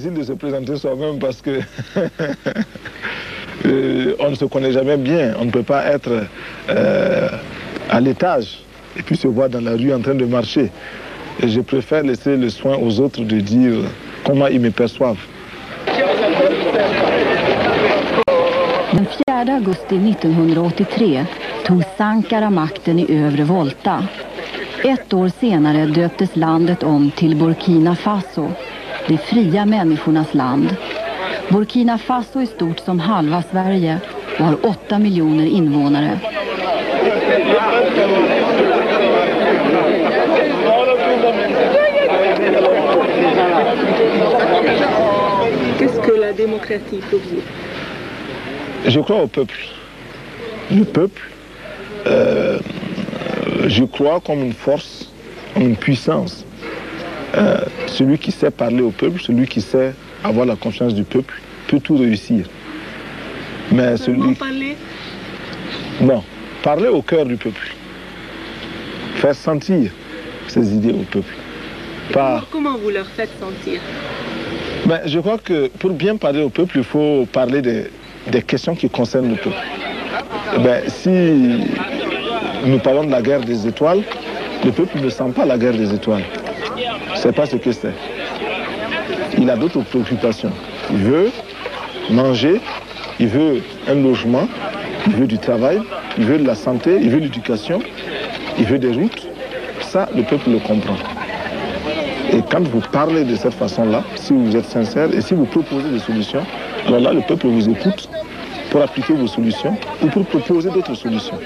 difficile de se présenter soi-même parce que on ne se connaît jamais bien. On ne peut pas être à l'étage et puis se voir dans la rue en train de marcher. Et je préfère laisser le soin aux autres de dire comment ils me perçoivent. Den 4 augusti 1983 tog Sankara makten i övre Volta. Ett år senare döptes landet om till Burkina Faso, det fria människornas land. Burkina Faso är stort som halva Sverige och har 8 miljoner invånare. Qu'est-ce que la démocratie pour vous? Je crois au peuple. Le peuple, je crois comme une force, comme une puissance. Celui qui sait parler au peuple, celui qui sait avoir la confiance du peuple, peut tout réussir. Mais celui... parler? Non, parler au cœur du peuple. Faire sentir ses idées au peuple. Pas... Comment vous leur faites sentir? Ben, je crois que pour bien parler au peuple, il faut parler des questions qui concernent le peuple. Ben, si nous parlons de la guerre des étoiles, le peuple ne sent pas la guerre des étoiles. Il ne sait pas ce que c'est. Il a d'autres préoccupations. Il veut manger, il veut un logement, il veut du travail, il veut de la santé, il veut l'éducation, il veut des routes. Ça, le peuple le comprend. Et quand vous parlez de cette façon-là, si vous êtes sincère et si vous proposez des solutions, alors là, le peuple vous écoute pour appliquer vos solutions ou pour proposer d'autres solutions.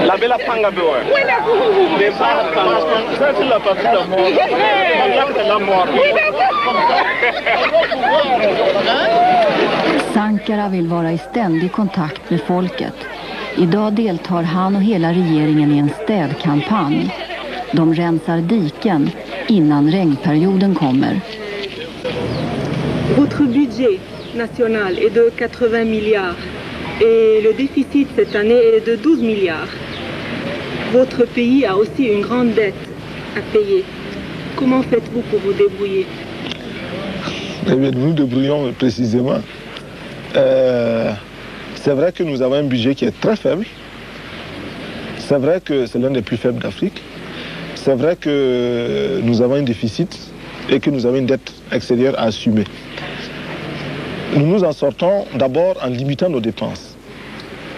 La bella panga bewa. C'est la partie de la mort. La mort. Sankara vill vara i ständig kontakt med folket. Idag deltar han och hela regeringen i en städkampanj. De rensar diken innan regnperioden kommer. Votre budget national est de 80 milliards et le déficit cette année est de 12 milliards. Votre pays a aussi une grande dette à payer. Comment faites-vous pour vous débrouiller? Eh bien, nous nous débrouillons précisément. C'est vrai que nous avons un budget qui est très faible. C'est vrai que c'est l'un des plus faibles d'Afrique. C'est vrai que nous avons un déficit et que nous avons une dette extérieure à assumer. Nous nous en sortons d'abord en limitant nos dépenses.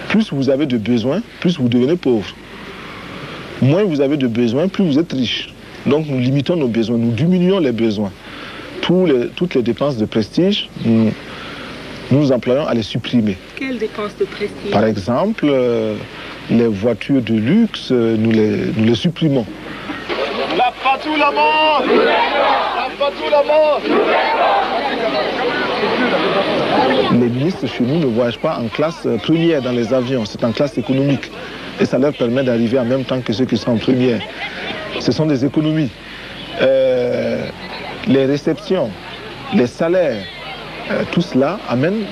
Plus vous avez de besoins, plus vous devenez pauvre. Moins vous avez de besoins, plus vous êtes riche. Donc nous limitons nos besoins, nous diminuons les besoins. Toutes les dépenses de prestige, nous nous employons à les supprimer. Quelles dépenses de prestige? Par exemple, les voitures de luxe, nous les supprimons. La patou la mort! La patou la mort! Les ministres chez nous ne voyagent pas en classe première dans les avions, c'est en classe économique. Et ça leur permet d'arriver en même temps que ceux qui sont en première. Ce sont des économies. Les réceptions, les salaires, tout cela amène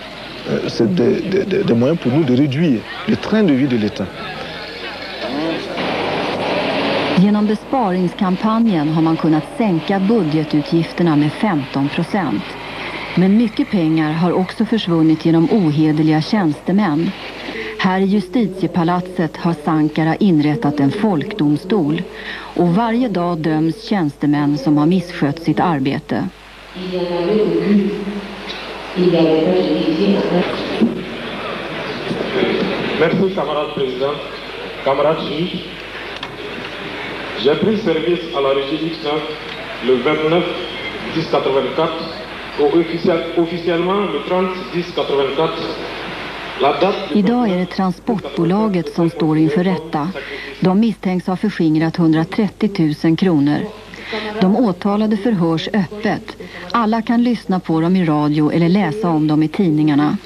des moyens pour nous de réduire le train de vie de l'État. Genom besparingskampanjen har man kunnat sänka budgetutgifterna med 15%. Men mycket pengar har också försvunnit genom ohederliga tjänstemän. Här i justitiepalatset har Sankara inrättat en folkdomstol och varje dag döms tjänstemän som har misskött sitt arbete. Merci, camarade président, camarade juge. J'ai pris service à la régie X9 le 29 1084 et officiellement le 30 1084. Idag är det transportbolaget som står inför rätta. De misstänks ha förskingrat 130 000 kronor. De åtalade förhörs öppet. Alla kan lyssna på dem i radio eller läsa om dem i tidningarna.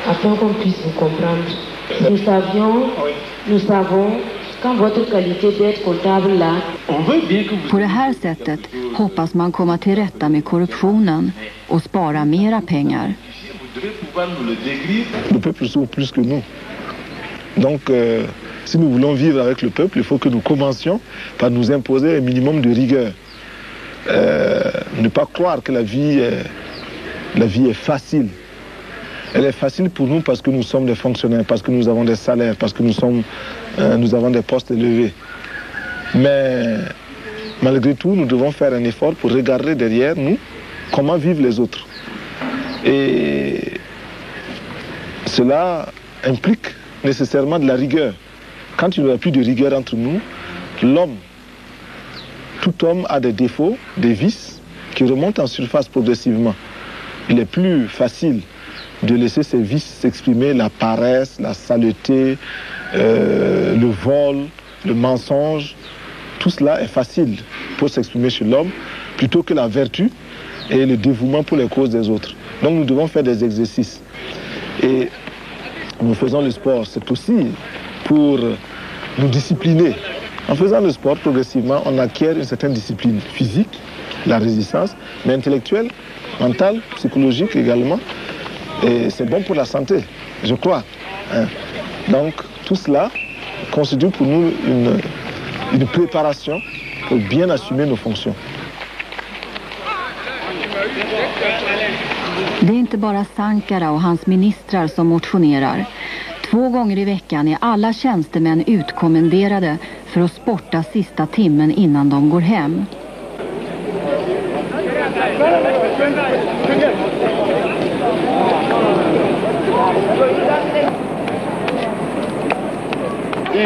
Afin qu'on puisse vous comprendre. Nous savons quand votre qualité d'être comptable là. På det här sättet hoppas man komma till rätta med korruptionen och spara mera pengar. Le peuple souffre plus que nous. Donc, si nous voulons vivre avec le peuple, il faut que nous commencions par nous imposer un minimum de rigueur. Ne pas croire que la vie est facile. Elle est facile pour nous parce que nous sommes des fonctionnaires, parce que nous avons des salaires, parce que nous avons des postes élevés. Mais malgré tout, nous devons faire un effort pour regarder derrière nous comment vivent les autres. Et cela implique nécessairement de la rigueur. Quand il n'y a plus de rigueur entre nous, tout homme a des défauts, des vices qui remontent en surface progressivement. Il est plus facile de laisser ces vices s'exprimer, la paresse, la saleté, le vol, le mensonge. Tout cela est facile pour s'exprimer chez l'homme, plutôt que la vertu et le dévouement pour les causes des autres. Donc nous devons faire des exercices. Et nous faisons le sport, c'est aussi pour nous discipliner. En faisant le sport, progressivement, on acquiert une certaine discipline physique, la résistance, mais intellectuelle, mentale, psychologique également. Et c'est bon pour la santé, je crois. Donc tout cela constitue pour nous une préparation pour bien assumer nos fonctions. Det är inte bara Sankara och hans ministrar som motionerar. 2 gånger i veckan är alla tjänstemän utkommenderade för att sporta sista timmen innan de går hem.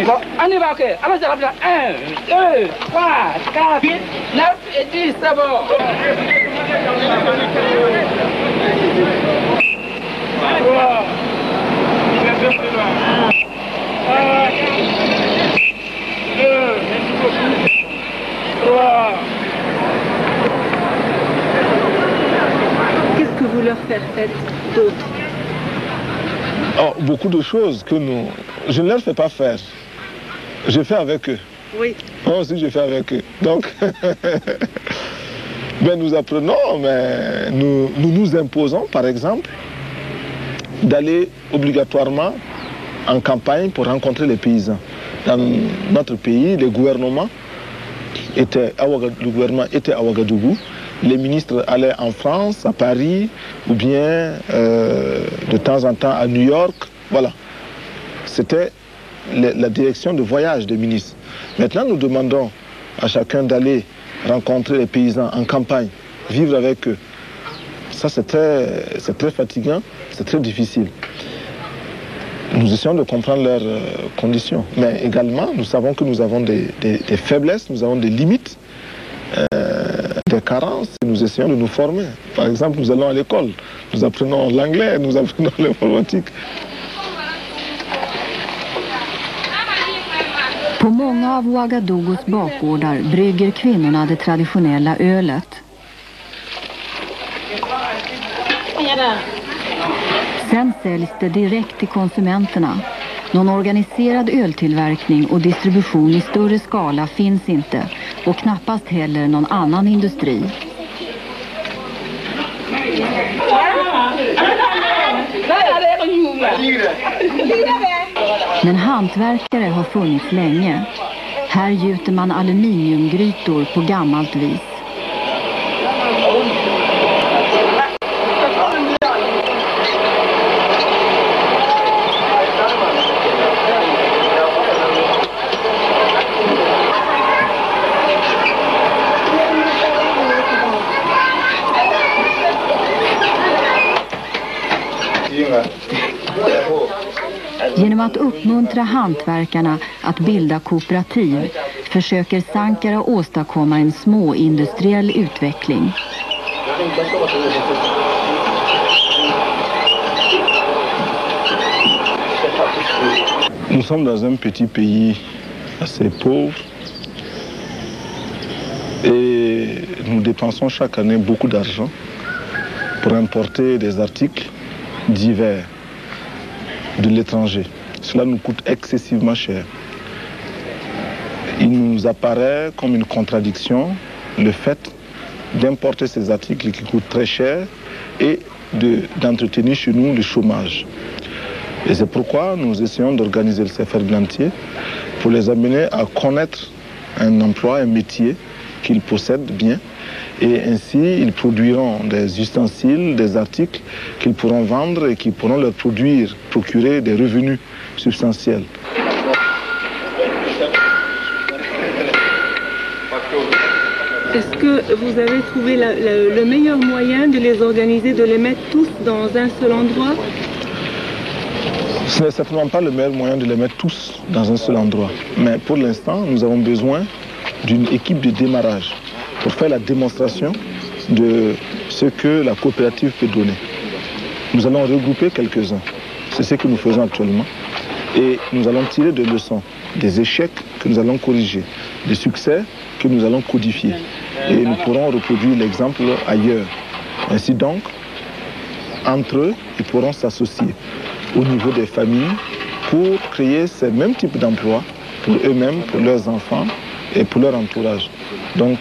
Bon, on y va, ok. Alors, c'est rapide. 1, 2, 3, 4, 8, 9 et 10, c'est bon. Qu'est-ce que vous leur faites d'autre? Oh, beaucoup de choses que je ne leur fais pas faire. Je fais avec eux. Oui. Moi aussi, je fais avec eux. Donc, nous apprenons, mais nous imposons, par exemple, d'aller obligatoirement en campagne pour rencontrer les paysans. Dans notre pays, le gouvernement était à Ouagadougou. Les ministres allaient en France, à Paris, ou bien de temps en temps à New York. Voilà. C'était la direction de voyage des ministres. Maintenant, nous demandons à chacun d'aller rencontrer les paysans en campagne, vivre avec eux. Ça, c'est très fatigant, c'est très difficile. Nous essayons de comprendre leurs conditions. Mais également, nous savons que nous avons des faiblesses, nous avons des limites, des carences, et nous essayons de nous former. Par exemple, nous allons à l'école, nous apprenons l'anglais, nous apprenons l'informatique. På många av Ouagadougous bakgårdar brygger kvinnorna det traditionella ölet. Sen säljs det direkt till konsumenterna. Någon organiserad öltillverkning och distribution i större skala finns inte, och knappast heller någon annan industri. Men hantverkare har funnits länge. Här gjuter man aluminiumgrytor på gammalt vis. Genom att uppmuntra hantverkarna att bilda kooperativ försöker Sankara åstadkomma en småindustriell utveckling. Nous sommes dans un petit pays assez pauvre et nous dépensons chaque année beaucoup d'argent pour importer des articles divers de l'étranger. Cela nous coûte excessivement cher. nous apparaît comme une contradiction le fait d'importer ces articles qui coûtent très cher et d'entretenir chez nous le chômage. Et c'est pourquoi nous essayons d'organiser le Seferglantier pour les amener à connaître un emploi, un métier qu'ils possèdent bien. Et ainsi, ils produiront des ustensiles, des articles qu'ils pourront vendre et qui pourront leur procurer des revenus substantiels. Est-ce que vous avez trouvé le meilleur moyen de les organiser, de les mettre tous dans un seul endroit? Ce n'est certainement pas le meilleur moyen de les mettre tous dans un seul endroit. Mais pour l'instant, nous avons besoin d'une équipe de démarrage pour faire la démonstration de ce que la coopérative peut donner. Nous allons regrouper quelques-uns. C'est ce que nous faisons actuellement. Et nous allons tirer des leçons, des échecs que nous allons corriger, des succès que nous allons codifier. Et nous pourrons reproduire l'exemple ailleurs. Ainsi donc, entre eux, ils pourront s'associer au niveau des familles pour créer ces mêmes types d'emplois pour eux-mêmes, pour leurs enfants et pour leur entourage. Donc,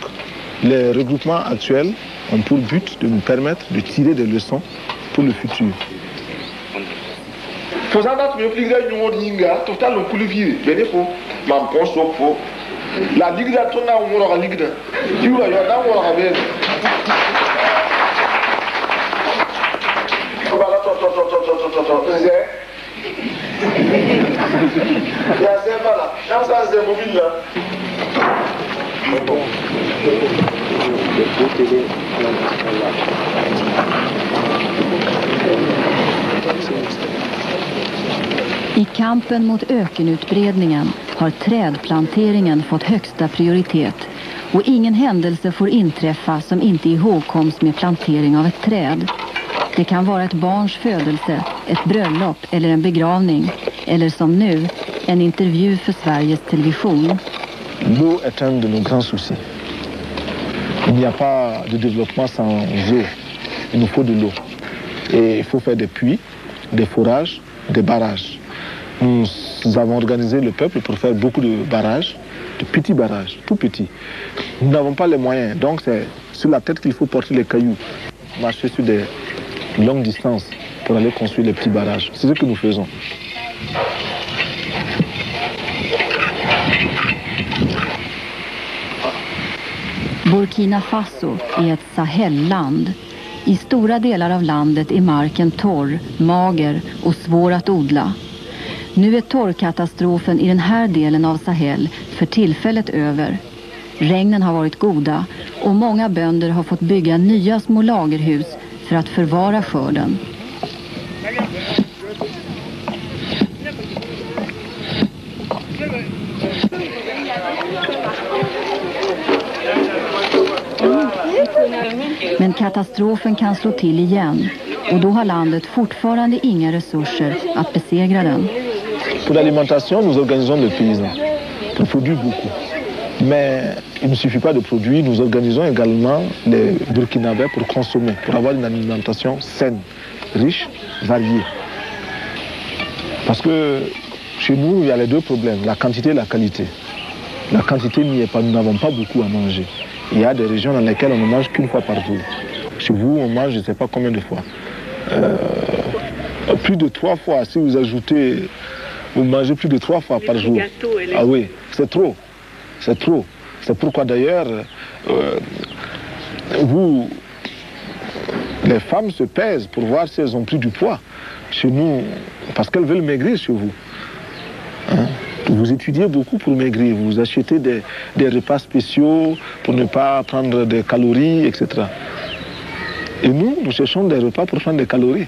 les regroupements actuels ont pour but de nous permettre de tirer des leçons pour le futur. La ligue da tona ngoro ligue da jiwa yo da ngoro ga be bala to nze ya se bala chance ze mobile là I kampen mot ökenutbredningen har trädplanteringen fått högsta prioritet och ingen händelse får inträffa som inte ihågkoms med plantering av ett träd. Det kan vara ett barns födelse, ett bröllop eller en begravning eller som nu, en intervju för Sveriges Television. L'eau est un de nos grands soucis. Il n'y a pas de développement sans eau. Il nous faut de l'eau. Et il faut faire des puits, des forages, des barrages. Nous avons organisé le peuple pour faire beaucoup de barrages, de petits barrages, tout petits. Nous n'avons pas les moyens, donc c'est sur la tête qu'il faut porter les cailloux, marcher sur des longues distances pour aller construire les petits barrages. C'est ce que nous faisons. Burkina Faso är ett Sahel-land. I stora delar av landet är marken torr, mager och svår att odla. Nu är torrkatastrofen i den här delen av Sahel för tillfället över. Regnen har varit goda och många bönder har fått bygga nya små lagerhus för att förvara skörden. Men katastrofen kan slå till igen och då har landet fortfarande inga resurser att besegra den. Pour l'alimentation, nous organisons le paysan pour produire beaucoup. Mais il ne suffit pas de produire, nous organisons également les Burkinabés pour consommer, pour avoir une alimentation saine, riche, variée. Parce que chez nous, il y a les deux problèmes, la quantité et la qualité. La quantité n'y est pas, nous n'avons pas beaucoup à manger. Il y a des régions dans lesquelles on ne mange qu'une fois par jour. Chez vous, on mange je ne sais pas combien de fois. Plus de 3 fois, si vous ajoutez, vous mangez plus de 3 fois par jour. Ah oui, c'est trop. C'est trop. C'est pourquoi d'ailleurs, vous, les femmes se pèsent pour voir si elles ont pris du poids. Chez nous, parce qu'elles veulent maigrir chez vous. Hein? Vous étudiez beaucoup pour maigrir, vous achetez des repas spéciaux pour ne pas prendre des calories, etc. Et nous, nous cherchons des repas pour prendre des calories.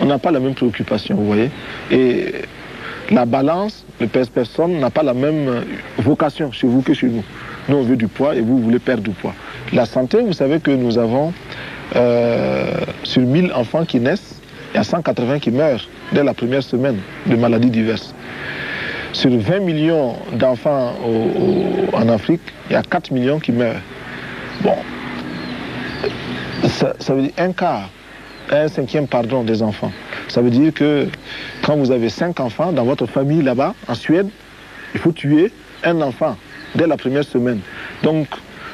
On n'a pas la même préoccupation, vous voyez. Et la balance, le pèse-personne n'a pas la même vocation chez vous que chez nous. Nous, on veut du poids et vous voulez perdre du poids. La santé, vous savez que nous avons sur 1000 enfants qui naissent, il y a 180 qui meurent dès la première semaine de maladies diverses. Sur 20 millions d'enfants en Afrique, il y a 4 millions qui meurent. Bon, ça veut dire un cinquième des enfants. Ça veut dire que quand vous avez 5 enfants dans votre famille là-bas, en Suède, il faut tuer un enfant dès la première semaine. Donc,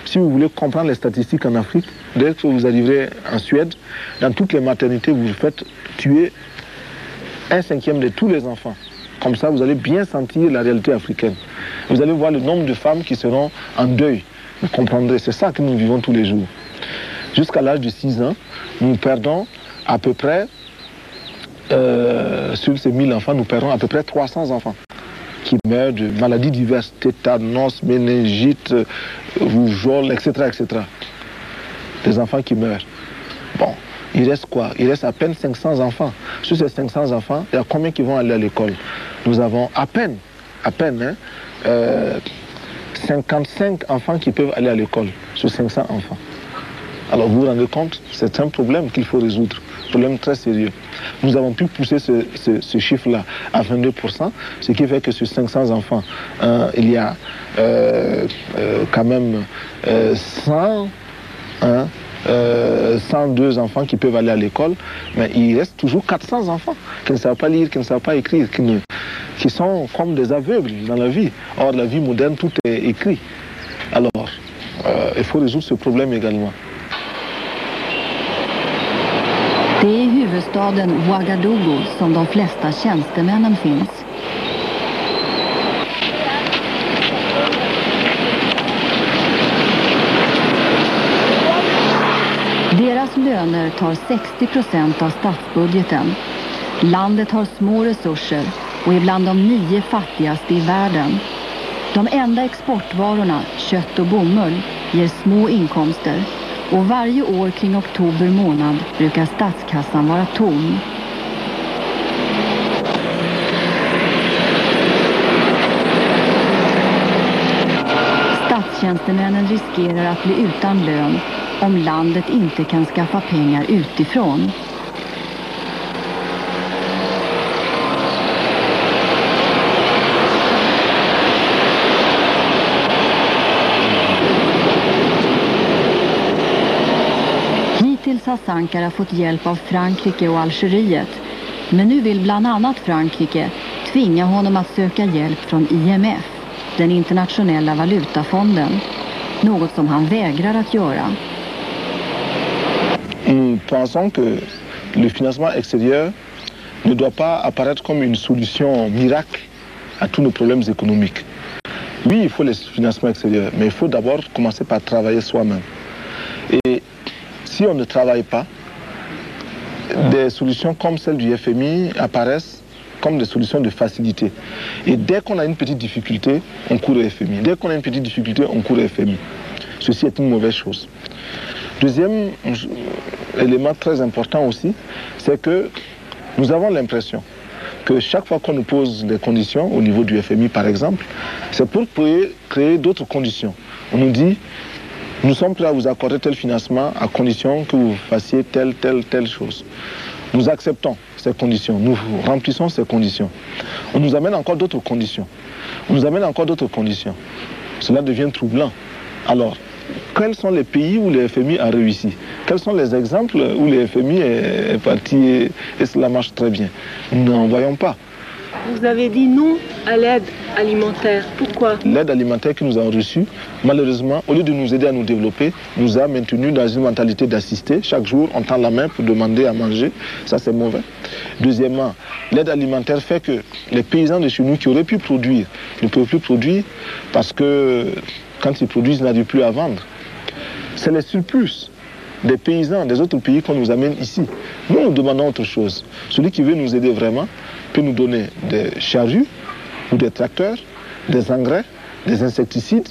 si vous voulez comprendre les statistiques en Afrique, dès que vous arriverez en Suède, dans toutes les maternités, vous faites tuer 1/5 de tous les enfants. Comme ça, vous allez bien sentir la réalité africaine. Vous allez voir le nombre de femmes qui seront en deuil. Vous comprendrez, c'est ça que nous vivons tous les jours. Jusqu'à l'âge de 6 ans, nous perdons à peu près, sur ces 1000 enfants, nous perdons à peu près 300 enfants qui meurent de maladies diverses, tétanos, méningite, rougeole, etc., etc. Des enfants qui meurent. Bon, il reste quoi? Il reste à peine 500 enfants. Sur ces 500 enfants, il y a combien qui vont aller à l'école? Nous avons à peine, 55 enfants qui peuvent aller à l'école sur 500 enfants. Alors vous vous rendez compte, c'est un problème qu'il faut résoudre, un problème très sérieux. Nous avons pu pousser ce chiffre-là à 22%, ce qui fait que sur 500 enfants, il y a quand même 102 enfants qui peuvent aller à l'école, mais il reste toujours 400 enfants qui ne savent pas lire, qui ne savent pas écrire, qui sont comme des aveugles dans la vie. Or, la vie moderne, tout est écrit. Alors, il faut résoudre ce problème également. Det är i huvudstaden Ouagadougou som de flesta tjänstemännen finns. Deras löner tar 60% av statsbudgeten. Landet har små resurser och är bland de 9 fattigaste i världen. De enda exportvarorna, kött och bomull, ger små inkomster. Och varje år kring oktober månad brukar statskassan vara tom. Statstjänstemännen riskerar att bli utan lön om landet inte kan skaffa pengar utifrån. Hittills har Sankara fått hjälp av Frankrike och Algeriet, men nu vill bland annat Frankrike tvinga honom att söka hjälp från IMF, den internationella valutafonden, något som han vägrar att göra. Nous pensons que le financement extérieur ne doit pas apparaître comme une solution miracle à tous nos problèmes économiques. Oui, il faut les financements extérieurs, mais il faut d'abord commencer par travailler soi-même. Et si on ne travaille pas, des solutions comme celle du FMI apparaissent comme des solutions de facilité. Et dès qu'on a une petite difficulté, on court au FMI. Dès qu'on a une petite difficulté, on court au FMI. Ceci est une mauvaise chose. Deuxième élément très important aussi, c'est que nous avons l'impression que chaque fois qu'on nous pose des conditions, au niveau du FMI par exemple, c'est pour créer d'autres conditions. On nous dit, nous sommes prêts à vous accorder tel financement à condition que vous fassiez telle chose. Nous acceptons ces conditions, nous remplissons ces conditions. On nous amène encore d'autres conditions. On nous amène encore d'autres conditions. Cela devient troublant. Alors, quels sont les pays où le FMI a réussi? Quels sont les exemples où le FMI est parti et cela marche très bien? Nous n'en voyons pas. Vous avez dit non à l'aide alimentaire. Pourquoi? L'aide alimentaire que nous avons reçue, malheureusement, au lieu de nous aider à nous développer, nous a maintenus dans une mentalité d'assister. Chaque jour, on tend la main pour demander à manger. Ça, c'est mauvais. Deuxièmement, l'aide alimentaire fait que les paysans de chez nous qui auraient pu produire ne peuvent plus produire parce que quand ils produisent, ils n'arrivent plus à vendre. C'est les surplus des paysans des autres pays qu'on nous amène ici. Nous, nous demandons autre chose. Celui qui veut nous aider vraiment peut nous donner des charrues ou des tracteurs, des engrais, des insecticides,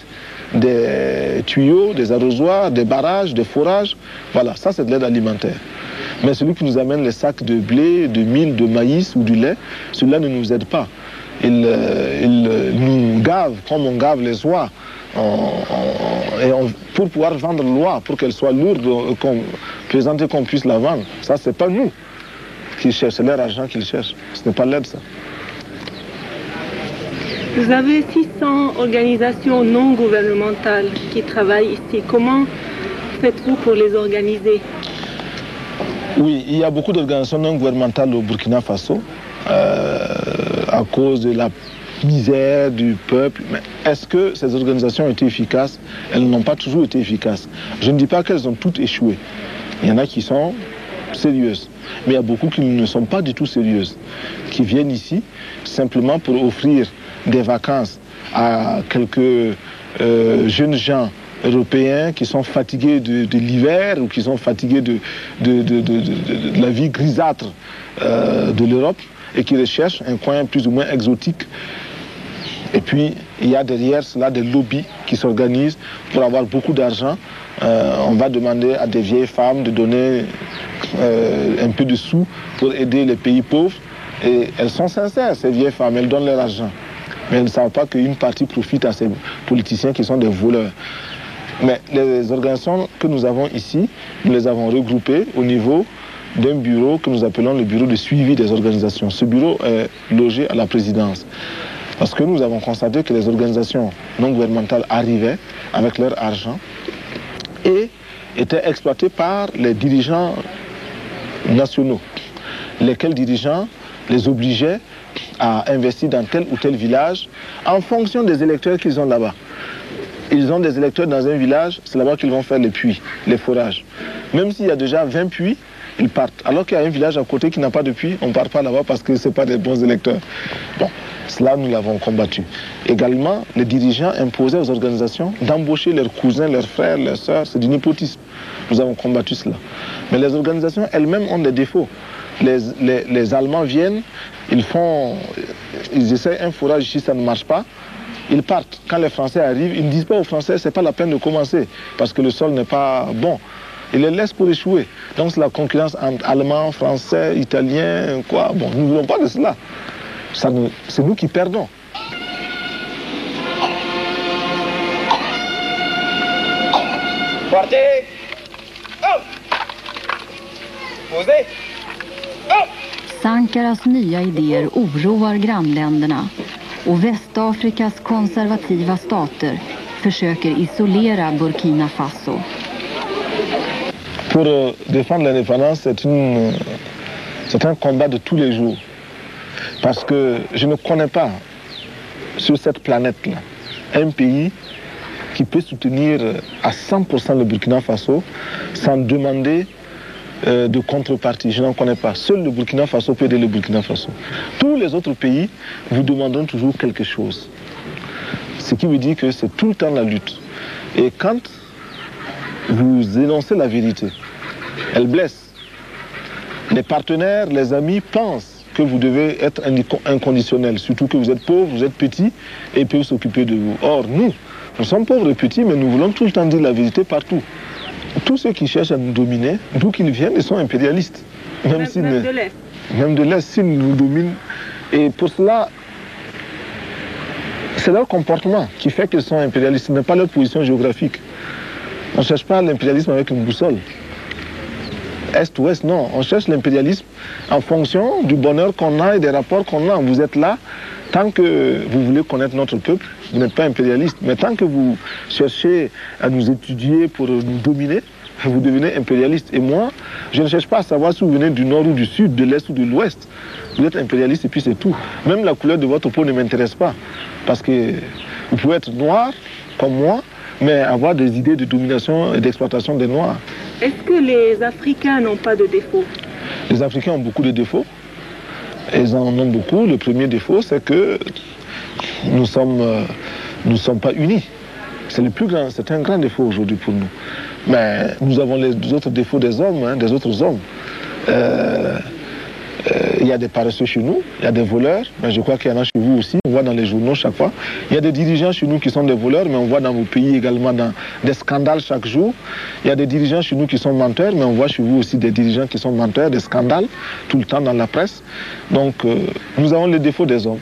des tuyaux, des arrosoirs, des barrages, des forages. Voilà, ça c'est de l'aide alimentaire. Mais celui qui nous amène les sacs de blé, de mil, de maïs ou du lait, celui-là ne nous aide pas. Il nous gave comme on gave les oies. Pour pouvoir vendre l'oie, pour qu'elle soit lourde, présenter qu'on puisse la vendre. Ça, c'est pas nous qui cherchent, c'est leur argent qu'ils cherchent. Ce n'est pas l'aide, ça. Vous avez 600 organisations non gouvernementales qui travaillent ici. Comment faites-vous pour les organiser? Oui, il y a beaucoup d'organisations non gouvernementales au Burkina Faso à cause de la misère du peuple. Mais est-ce que ces organisations ont été efficaces? Elles n'ont pas toujours été efficaces. Je ne dis pas qu'elles ont toutes échoué. Il y en a qui sont sérieuses. Mais il y a beaucoup qui ne sont pas du tout sérieuses, qui viennent ici simplement pour offrir des vacances à quelques jeunes gens européens qui sont fatigués de l'hiver ou qui sont fatigués de la vie grisâtre de l'Europe et qui recherchent un coin plus ou moins exotique. Et puis, il y a derrière cela des lobbies qui s'organisent pour avoir beaucoup d'argent. On va demander à des vieilles femmes de donner un peu de sous pour aider les pays pauvres. Et elles sont sincères, ces vieilles femmes, elles donnent leur argent. Mais elles ne savent pas qu'une partie profite à ces politiciens qui sont des voleurs. Mais les organisations que nous avons ici, nous les avons regroupées au niveau d'un bureau que nous appelons le bureau de suivi des organisations. Ce bureau est logé à la présidence. Parce que nous avons constaté que les organisations non gouvernementales arrivaient avec leur argent et étaient exploitées par les dirigeants nationaux, lesquels dirigeants les obligeaient à investir dans tel ou tel village en fonction des électeurs qu'ils ont là-bas. Ils ont des électeurs dans un village, c'est là-bas qu'ils vont faire les puits, les forages. Même s'il y a déjà 20 puits, ils partent. Alors qu'il y a un village à côté qui n'a pas de puits, on ne part pas là-bas parce que ce n'est pas des bons électeurs. Bon, cela, nous l'avons combattu. Également, les dirigeants imposaient aux organisations d'embaucher leurs cousins, leurs frères, leurs sœurs. C'est du népotisme. Nous avons combattu cela. Mais les organisations elles-mêmes ont des défauts. Les Allemands viennent, ils essaient un forage ici, ça ne marche pas. Ils partent. Quand les Français arrivent, ils ne disent pas aux Français, c'est pas la peine de commencer parce que le sol n'est pas bon. Ils les laissent pour échouer. Donc c'est la concurrence entre Allemands, Français, Italiens, quoi. Bon, nous ne voulons pas de cela. C'est nous qui perdons. Partez! Oh! Posez! Oh! Sankaras nya idéer oroar grannländerna och Västafrikas konservativa stater försöker isolera Burkina Faso. Pour défendre l'indépendance, c'est un combat de tous les jours. Parce que je ne connais pas sur cette planète-là un pays qui peut soutenir à 100% le Burkina Faso sans demander de contrepartie. Je n'en connais pas. Seul le Burkina Faso peut aider le Burkina Faso. Tous les autres pays vous demanderont toujours quelque chose. Ce qui veut dire que c'est tout le temps la lutte. Et quand vous énoncez la vérité, elle blesse. Les partenaires, les amis pensent que vous devez être inconditionnel, surtout que vous êtes pauvre, vous êtes petit et ils peuvent s'occuper de vous. Or, nous sommes pauvres et petits, mais nous voulons tout le temps dire la vérité partout. Tous ceux qui cherchent à nous dominer, d'où qu'ils viennent, ils sont impérialistes. Même de l'Est. Même de l'Est, s'ils nous dominent. Et pour cela, c'est leur comportement qui fait qu'ils sont impérialistes, ce n'est pas leur position géographique. On ne cherche pas l'impérialisme avec une boussole. Est-ouest, non. On cherche l'impérialisme en fonction du bonheur qu'on a et des rapports qu'on a. Vous êtes là, tant que vous voulez connaître notre peuple, vous n'êtes pas impérialiste. Mais tant que vous cherchez à nous étudier pour nous dominer, vous devenez impérialiste. Et moi, je ne cherche pas à savoir si vous venez du nord ou du sud, de l'est ou de l'ouest. Vous êtes impérialiste et puis c'est tout. Même la couleur de votre peau ne m'intéresse pas. Parce que vous pouvez être noir, comme moi, mais avoir des idées de domination et d'exploitation des Noirs. Est-ce que les Africains n'ont pas de défauts? Les Africains ont beaucoup de défauts. Ils en ont beaucoup. Le premier défaut, c'est que nous sommes pas unis. C'est le plus grand, c'est un grand défaut aujourd'hui pour nous. Mais nous avons les autres défauts des hommes, des autres hommes. Il y a des paresseux chez nous, il y a des voleurs, mais je crois qu'il y en a chez vous aussi, on voit dans les journaux chaque fois. Il y a des dirigeants chez nous qui sont des voleurs, mais on voit dans vos pays également des scandales chaque jour. Il y a des dirigeants chez nous qui sont menteurs, mais on voit chez vous aussi des dirigeants qui sont menteurs, des scandales, tout le temps dans la presse. Donc nous avons les défauts des hommes.